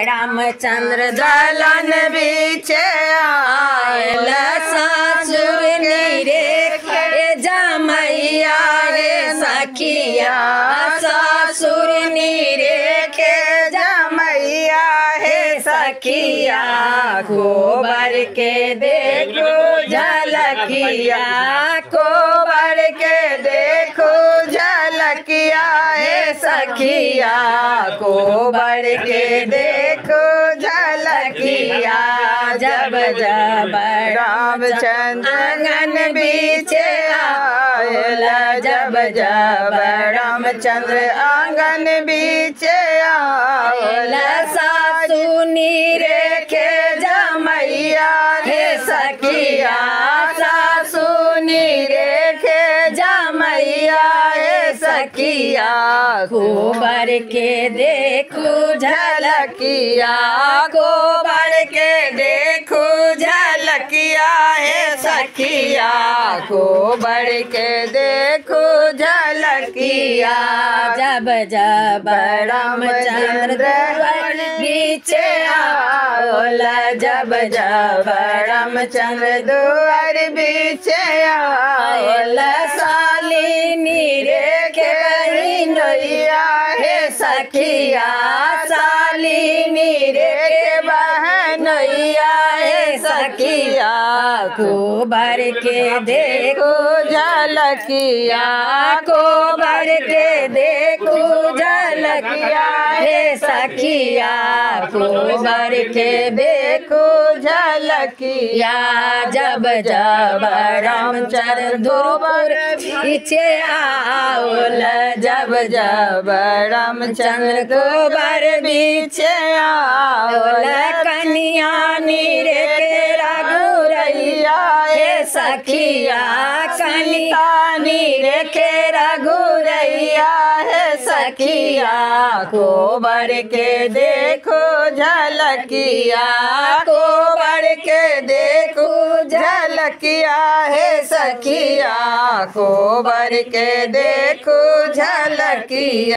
रामचंद्र दलन बीचे आयल ससुर निरेखे जमैया रे सखिया ससुर निरेखे जमैया हे सखिया गोबर के देखो झलकिया गोबर के देखो झलकिया हे सखिया गोबर के देखो झलकिया जब जब रामचंद्र आंगन बीचे आयल जब जब रामचंद्र आंगन बीचे आयल सासु निरेखे जमैया हे सखिया सासु निरेखे जमैया हे सखिया गोबर के देखो झलकिया गोबर के देखो झलकिया हे सखिया गोबर के देखो झलकिया जब जब रामचंद्र बीचे आयल जब जब रामचंद्र द्वार बीचे आयल साली निरेखे बहनैया हे सखिया साली निरेखे बहनैया हे सखिया गोबर के देखो झलकिया गोबर के देखो झलकिया हे सखिया गोबर के देखो झलकिया जब जब रामचंद्र द्वार बीचे आयल जब जब रामचंद्र गोबर बीचे आयल कन्या निरेखे रघुरैया हे सखिया कन्या निरेखे रघुरैया हे सखिया गोबर के देखो झलकिया गोबर के देखो झलकिया हे सखिया गोबर के देखो झलकिया।